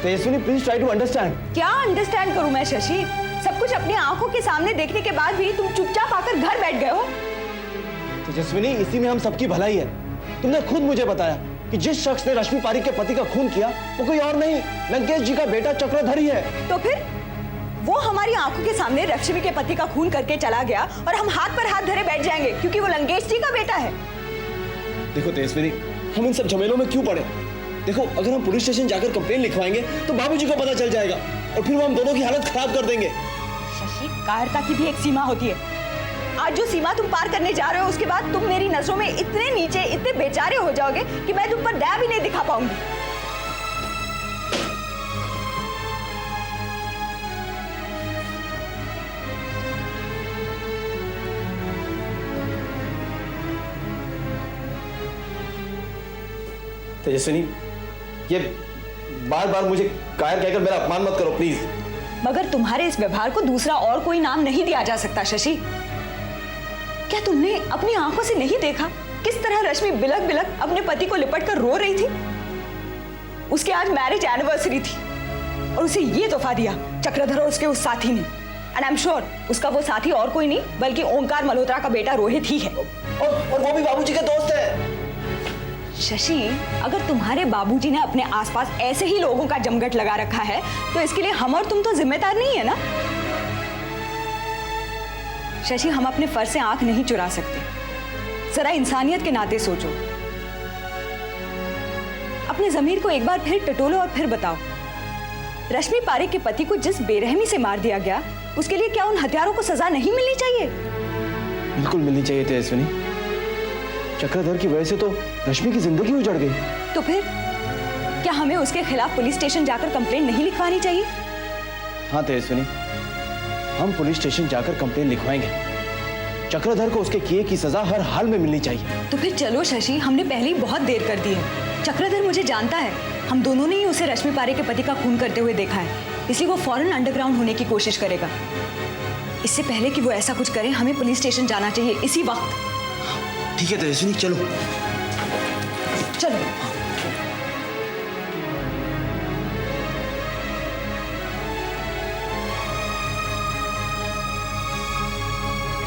Tejaswini please try to understand. क्या understand करूं मैं शशि? सब कुछ अपनी आंखों के सामने देखने के बाद भी तुम चुपचाप आकर घर बैठ गए हो। तेजस्विनी इसी में हम सबकी भलाई है। तुमने खुद मुझे बताया कि जिस शख्स ने रश्मि पारिक के पति का खून किया वो कोई और नहीं, लंकेश जी का बेटा चक्रधर ही है। तो फिर वो हमारी आंखों के सामने रश्मि के पति का खून करके चला गया और हम हाथ पर हाथ धरे बैठ जाएंगे क्योंकि वो लंकेश जी का बेटा है। देखो तेजस्विनी, हम इन सब झमेलों में क्यों पड़े? देखो, अगर हम पुलिस स्टेशन जाकर कंप्लेन लिखवाएंगे तो बाबूजी को पता चल जाएगा और फिर वो हम दोनों की हालत खराब कर देंगे। शशि, कायरता की भी एक सीमा होती है। आज जो सीमा तुम पार करने जा रहे हो उसके बाद तुम मेरी नजरों में इतने नीचे, इतने बेचारे हो जाओगे कि मैं तुम पर दया भी नहीं दिखा पाऊंगी। तेजस्विनी, ये बार बार मुझे कायर कहकर मेरा अपमान मत करो प्लीज। मगर तुम्हारे इस व्यवहार को दूसरा और कोई नाम नहीं दिया जा सकता शशि। क्या तुमने अपनी आंखों से नहीं देखा किस तरह रश्मि बिलख बिलख अपने पति को लिपट कर रो रही थी? उसके आज मैरिज एनिवर्सरी थी और उसे ये तोहफा दिया चक्रधर और उसके उस साथी ने। एंड आई एम श्योर उसका वो साथी और कोई नहीं बल्कि ओंकार मल्होत्रा का बेटा रोहित ही है। और वो भी बाबूजी के दोस्त है। शशि, अगर तुम्हारे बाबूजी ने अपने आसपास ऐसे ही लोगों का जमघट लगा रखा है तो इसके लिए हम और तुम तो जिम्मेदार नहीं है ना। शशि, हम अपने फर्ज से आंख नहीं चुरा सकते। जरा इंसानियत के नाते सोचो। अपने जमीर को एक बार फिर टटोलो और फिर बताओ, रश्मि पारिक के पति को जिस बेरहमी से मार दिया गया उसके लिए क्या उन हत्यारों को सजा नहीं मिलनी चाहिए? बिल्कुल मिलनी चाहिए तेजस्विनी। चक्रधर की वजह से तो रश्मि की जिंदगी उजड़ गई। तो फिर क्या हमें उसके खिलाफ पुलिस स्टेशन जाकर कंप्लेंट नहीं लिखवानी चाहिए? हाँ तेजस्विनी, हम पुलिस स्टेशन जाकर कंप्लेंट लिखवाएंगे। चक्रधर को उसके किए की सजा हर हाल में मिलनी चाहिए। तो फिर चलो शशि, हमने पहले ही बहुत देर कर दी है। चक्रधर मुझे जानता है, हम दोनों ने ही उसे रश्मि पारिक के पति का खून करते हुए देखा है, इसलिए वो फौरन अंडरग्राउंड होने की कोशिश करेगा। इससे पहले कि वो ऐसा कुछ करे हमें पुलिस स्टेशन जाना चाहिए इसी वक्त। ठीक है तेजस्विनी, चलो चलो।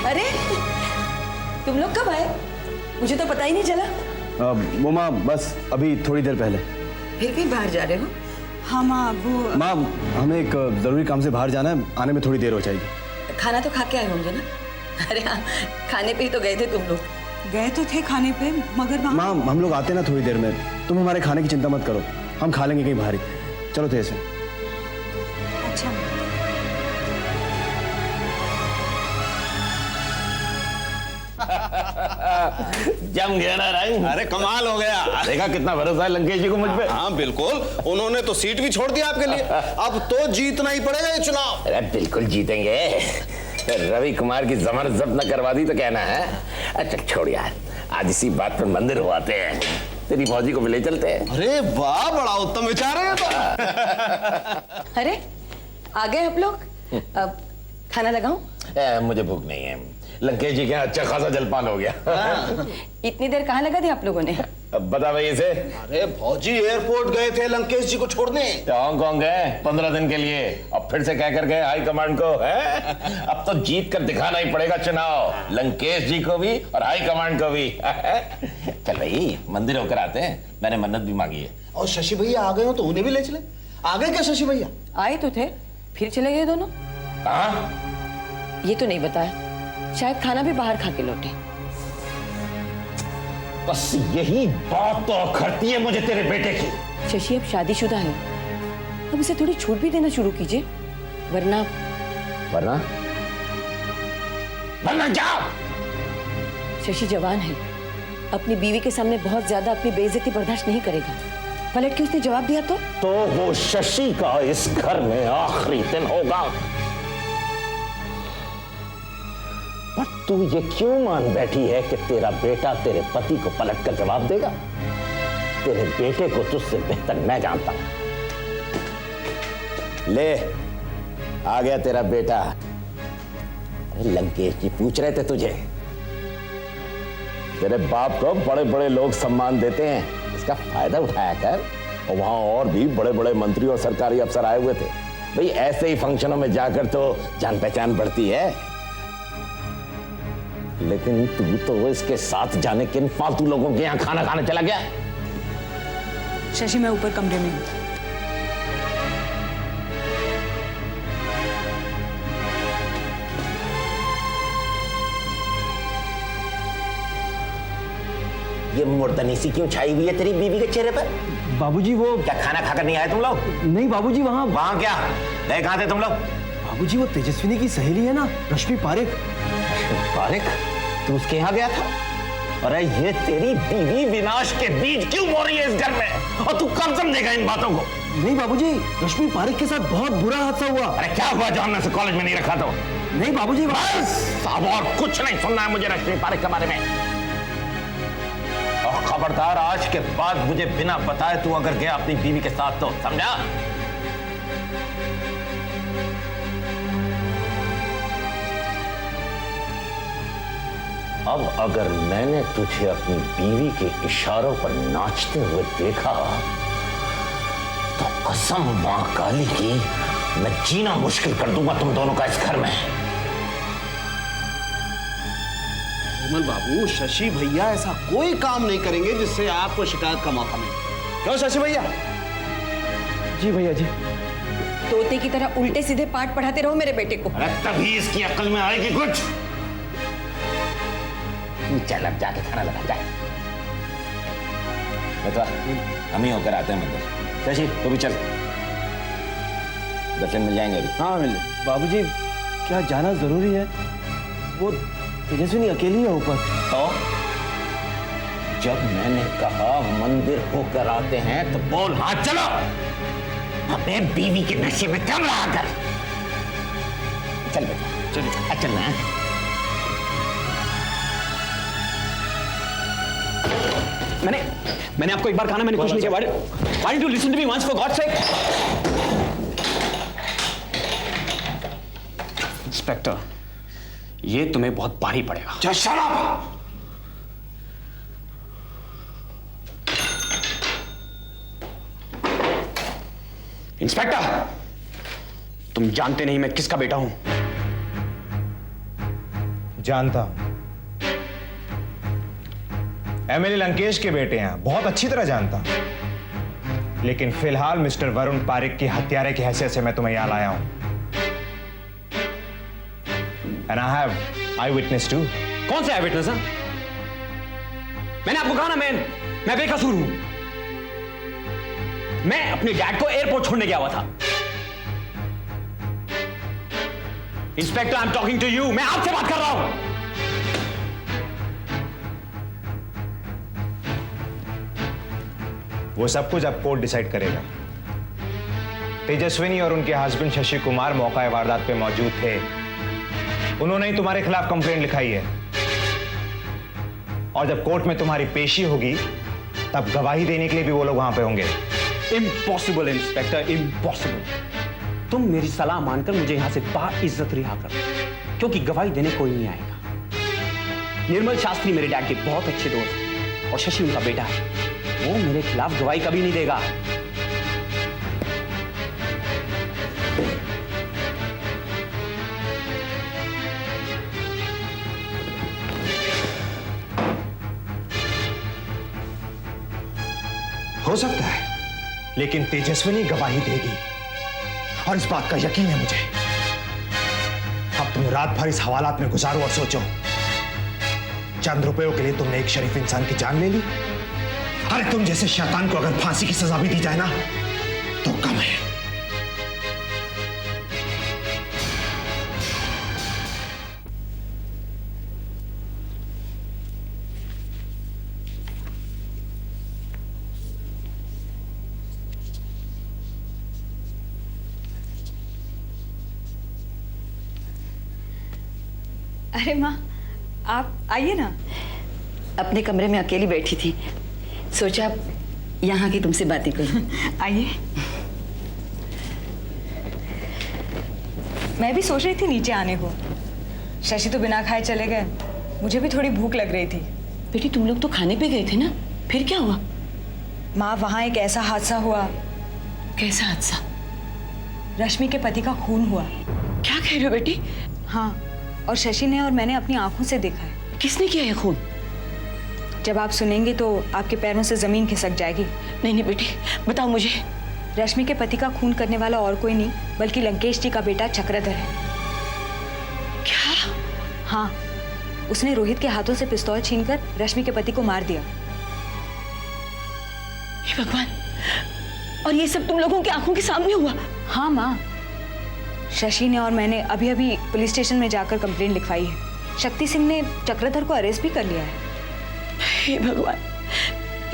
अरे तुम लोग कब आए? मुझे तो पता ही नहीं चला। वो माँ, बस अभी थोड़ी देर पहले। फिर भी बाहर जा रहे हो? हाँ माँ, वो माँ हमें एक जरूरी काम से बाहर जाना है, आने में थोड़ी देर हो जाएगी। खाना तो खा के आए होंगे ना? अरे हाँ, खाने पे ही तो गए थे तुम लोग। गए तो थे खाने पे, मगर माँ हम लोग आते ना थोड़ी देर में, तुम हमारे खाने की चिंता मत करो, हम खा लेंगे कहीं बाहर ही। चलो तेजस्विनी। अच्छा। जम गया ना रंग। अरे कमाल हो गया। देखा कितना भरोसा है लंकेश जी को मुझ पे। हाँ बिल्कुल, उन्होंने तो सीट भी छोड़ दिया आपके लिए। अब तो जीतना ही पड़ेगा ये चुनाव। अरे बिल्कुल जीतेंगे। रवि कुमार की जमानत जब्त न करवा दी तो कहना है। अच्छा छोड़ यार, आज इसी बात पर मंदिर हुआते हैं, तेरी फौजी को भी ले चलते हैं। अरे वाह, बड़ा उत्तम विचार है तो। अरे आ गए आप लोग, अब खाना लगाऊं? मुझे भूख नहीं है, लंकेश जी के यहाँ अच्छा खासा जलपान हो गया। इतनी देर कहाँ लगा दी आप लोगों ने? अब बता भाई इसे। अरे फौजी एयरपोर्ट गए थे लंकेश जी को छोड़ने। हांगकांग गए 15 दिन के लिए, अब फिर से कह कर गए हाई कमांड को है। अब तो जीत कर दिखाना ही पड़ेगा चुनाव, लंकेश जी को भी और हाई कमांड को भी। चल भाई मंदिर होकर आते हैं, मैंने मन्नत भी मांगी है। और शशि भैया आ गए हो तो उन्हें भी ले चले। आ गए क्या शशि भैया? आए तो थे, फिर चले गए दोनों। हाँ ये तो नहीं बताया, शायद खाना भी बाहर खा के लौटे। बस यही बात तो अखरती है मुझे तेरे बेटे की। शशि अब शादीशुदा है, अब इसे थोड़ी छूट भी देना शुरू कीजिए, वरना वरना वरना क्या? शशि जवान है, अपनी बीवी के सामने बहुत ज्यादा अपनी बेइज्जती बर्दाश्त नहीं करेगा। पलट के उसने जवाब दिया तो वो शशि का इस घर में आखिरी दिन होगा। पर तू ये क्यों मान बैठी है कि तेरा बेटा तेरे पति को पलट कर जवाब देगा? तेरे बेटे को तुझसे बेहतर मैं जानता हूं। ले आ गया तेरा बेटा। अरे लंकेश जी पूछ रहे थे तुझे, तेरे बाप को बड़े बड़े लोग सम्मान देते हैं, इसका फायदा उठाया कर। और वहां और भी बड़े बड़े मंत्री और सरकारी अफसर आए हुए थे। भाई ऐसे ही फंक्शनों में जाकर तो जान पहचान बढ़ती है। लेकिन तू तो इसके साथ जाने किन फालतू लोगों के यहाँ खाना खाने चला गया? शशि, मैं ऊपर कमरे में हूँ। ये मुर्दनी सी क्यों छाई हुई है तेरी बीवी के चेहरे पर? बाबूजी वो क्या खाना खाकर नहीं आए तुम लोग? नहीं बाबूजी, वहाँ वहां क्या गए? कहां थे तुम लोग? बाबूजी वो तेजस्विनी की सहेली है ना, रश्मि पारेख। पारेख, तू उसके यहाँ गया था? अरे ये तेरी बीवी विनाश के बीज क्यों बो रही है इस घर में? और तू कब समझेगा इन बातों को? नहीं बाबूजी, रश्मि पारेख के साथ बहुत बुरा हादसा हुआ। अरे क्या हुआ जो हमने से कॉलेज में नहीं रखा तो? नहीं बाबूजी, बस अब और कुछ नहीं सुनना है मुझे रश्मि पारेख के बारे में। और खबरदार, आज के बाद मुझे बिना बताए तू अगर गया अपनी बीवी के साथ तो, समझा? अब अगर मैंने तुझे अपनी बीवी के इशारों पर नाचते हुए देखा तो कसम मां काली की मैं जीना मुश्किल कर दूंगा तुम दोनों का इस घर में। विमल बाबू, शशि भैया ऐसा कोई काम नहीं करेंगे जिससे आपको शिकायत का मौका मिले। क्यों शशि भैया? जी भैया जी। तोते की तरह उल्टे सीधे पाठ पढ़ाते रहो मेरे बेटे को। अरे तभी इसकी अकल में आएगी कुछ। तू चल अब जाके खाना लगा जा। बता, हम ही होकर आते हैं मंदिर। शशि तू भी चल, दर्शन मिल जाएंगे अभी। हाँ मिल। बाबूजी क्या जाना जरूरी है? वो तेजस्विनी अकेली है ऊपर। तो जब मैंने कहा मंदिर होकर आते हैं तो बोल हाँ चलो। अबे बीवी के नशे में कम रहा कर। चल बेटा चल, चल ना। मैंने आपको एक बार कहा ना, मैंने कुछ नहीं किया। Why didn't you listen to me once, for God's sake? Inspector, ये तुम्हें बहुत भारी पड़ेगा। Just shut up! इंस्पेक्टर, तुम जानते नहीं मैं किसका बेटा हूं। जानता हूं, एमएलए लंकेश के बेटे हैं, बहुत अच्छी तरह जानता हूं। लेकिन फिलहाल मिस्टर वरुण पारिक की हत्यारे की हैसियत से मैं तुम्हें यहां लाया हूं। And I have eye witness too. कौन सा आई विटनेस है? मैंने आपको कहा ना, मैं बेकसूर हूं। मैं अपने डैड को एयरपोर्ट छोड़ने गया हुआ था। Inspector, I am talking to you. मैं आपसे बात कर रहा हूं। वो सब कुछ अब कोर्ट डिसाइड करेगा। तेजस्विनी और उनके हस्बैंड शशि कुमार मौका वारदात पे मौजूद थे। उन्होंने ही तुम्हारे खिलाफ कंप्लेंट लिखाई है। और जब कोर्ट में तुम्हारी पेशी होगी तब गवाही देने के लिए भी वो लोग वहां पे होंगे। Impossible inspector, impossible. तुम मेरी सलाह मानकर मुझे यहां से बाइज्जत रिहा कर दो, क्योंकि गवाही देने कोई नहीं आएगा। निर्मल शास्त्री मेरे डैड के बहुत अच्छे दोस्त हैं और शशि उनका बेटा है। वो मेरे खिलाफ गवाही कभी नहीं देगा। हो सकता है, लेकिन तेजस्विनी गवाही देगी और इस बात का यकीन है मुझे। अब तुम रात भर इस हवालात में गुजारो और सोचो। चंद रुपयों के लिए तुमने एक शरीफ इंसान की जान ले ली। अरे तुम जैसे शैतान को अगर फांसी की सजा भी दी जाए ना तो कम है। अरे माँ, आप आइए ना। अपने कमरे में अकेली बैठी थी, सोचा यहाँ की तुमसे बातें करूं। आइए। मैं भी सोच रही थी नीचे आने को। शशि तो बिना खाए चले गए, मुझे भी थोड़ी भूख लग रही थी। बेटी तुम लोग तो खाने पे गए थे ना, फिर क्या हुआ? माँ, वहां एक ऐसा हादसा हुआ। कैसा हादसा? रश्मि के पति का खून हुआ। क्या कह रहे हो बेटी? हाँ, और शशि ने और मैंने अपनी आंखों से देखा है। किसने किया है खून? जब आप सुनेंगे तो आपके पैरों से जमीन खिसक जाएगी। नहीं नहीं बेटी, बताओ मुझे। रश्मि के पति का खून करने वाला और कोई नहीं बल्कि लंकेश जी का बेटा चक्रधर है। क्या? हाँ, उसने रोहित के हाथों से पिस्तौल छीनकर रश्मि के पति को मार दिया। हे भगवान, और ये सब तुम लोगों की आंखों के सामने हुआ? हाँ माँ, शशि ने और मैंने अभी अभी पुलिस स्टेशन में जाकर कंप्लेंट लिखवाई है। शक्ति सिंह ने चक्रधर को अरेस्ट भी कर लिया है। हे भगवान,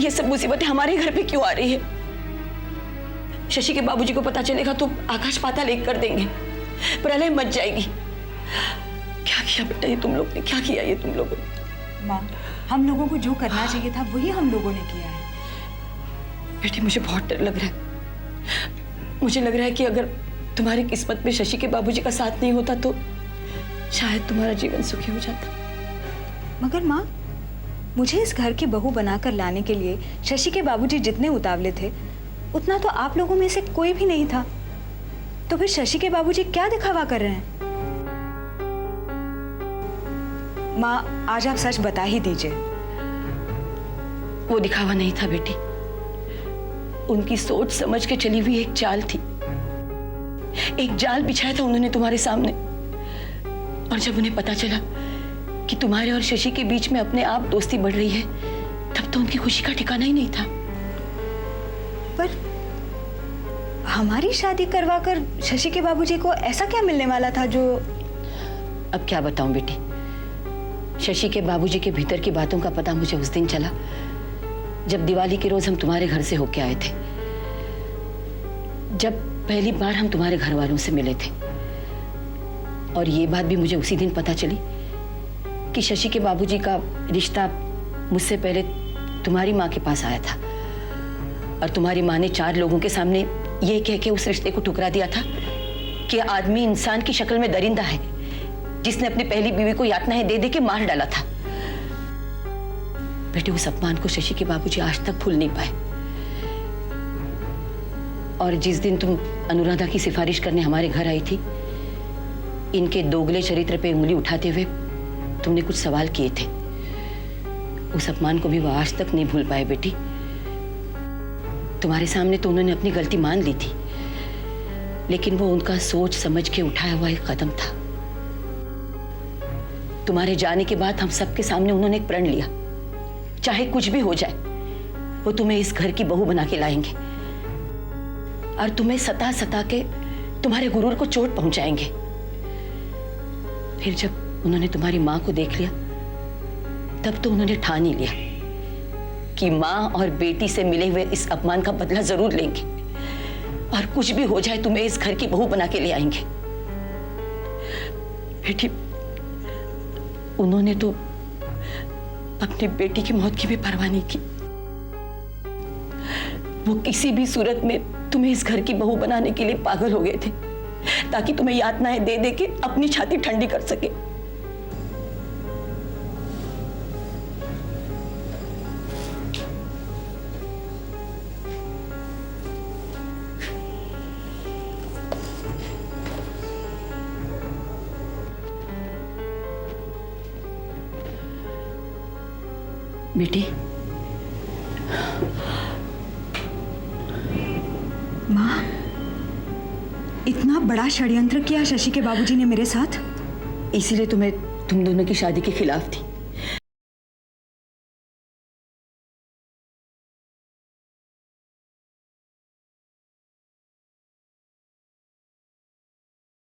ये सब मुसीबतें हमारे घर पे क्यों आ रही है? शशि के बाबूजी को पता चलेगा तो आकाश पाताल एक कर देंगे, प्रलय मच जाएगी। क्या किया बेटा ये तुम लोग ने? क्या किया ये तुम लोगों ने? माँ, हम लोगों को जो करना चाहिए था वही हम लोगों ने किया है। बेटी, मुझे बहुत डर लग रहा है। मुझे लग रहा है कि अगर तुम्हारी किस्मत में शशि के बाबूजी का साथ नहीं होता तो शायद तुम्हारा जीवन सुखी हो जाता। मगर माँ, मुझे इस घर की बहू बनाकर लाने के लिए शशि के बाबूजी जितने उतावले थे उतना तो आप लोगों में से कोई भी नहीं था। तो फिर शशि के बाबूजी क्या दिखावा कर रहे हैं? माँ, आज आप सच बता ही दीजिए। वो दिखावा नहीं था बेटी, उनकी सोच समझ के चली हुई एक चाल थी। एक जाल बिछाया था उन्होंने तुम्हारे सामने, और जब उन्हें पता चला कि तुम्हारे और शशि के बीच में अपने आप दोस्ती बढ़ रही है तब तो उनकी खुशी का ठिकाना ही नहीं था। पर हमारी शादी करवाकर शशि के बाबूजी को ऐसा क्या मिलने वाला था जो... अब क्या बताऊं बेटी, शशि के बाबूजी के भीतर की बातों का पता मुझे उस दिन चला जब दिवाली के रोज हम तुम्हारे घर से होके आए थे, जब पहली बार हम तुम्हारे घर वालों से मिले थे। और ये बात भी मुझे उसी दिन पता चली कि शशि के बाबूजी का रिश्ता मुझसे पहले तुम्हारी माँ के पास आया था, और तुम्हारी माँ ने 4 लोगों के सामने ये कह के उस रिश्ते को ठुकरा दिया था कि आदमी इंसान की शक्ल में दरिंदा है जिसने अपनी पहली बीवी को यातनाएं दे दे के मार डाला था। बेटे, उस अपमान को शशि के बाबूजी आज तक भूल नहीं पाए। और जिस दिन तुम अनुराधा की सिफारिश करने हमारे घर आई थी, इनके दोगले चरित्र पे उंगली उठाते हुए तुमने कुछ सवाल किए थे। उस अपमान को भी वो आज तक नहीं भूल पाए बेटी। तुम्हारे सामने तो उन्होंने अपनी गलती मान ली थी, लेकिन वो उनका सोच समझ के उठाया हुआ एक कदम था। तुम्हारे जाने के बाद हम सबके सामने उन्होंने एक प्रण लिया, चाहे कुछ भी हो जाए वो तुम्हें इस घर की बहू बना के लाएंगे और तुम्हें सता सता के तुम्हारे गुरूर को चोट पहुंचाएंगे। फिर जब उन्होंने तुम्हारी मां को देख लिया तब तो उन्होंने ठान ही लिया कि मां और बेटी से मिले हुए इस अपमान का बदला जरूर लेंगे और कुछ भी हो जाए तुम्हें इस घर की बहू बना के ले आएंगे। बेटी, उन्होंने तो अपनी बेटी की मौत की भी परवाह नहीं की। वो किसी भी सूरत में तुम्हें इस घर की बहू बनाने के लिए पागल हो गए थे ताकि तुम्हें यातनाएं दे दे के अपनी छाती ठंडी कर सके। बेटी, माँ, इतना बड़ा षड्यंत्र किया शशि के बाबूजी ने मेरे साथ। इसीलिए तुम दोनों की शादी के खिलाफ थी।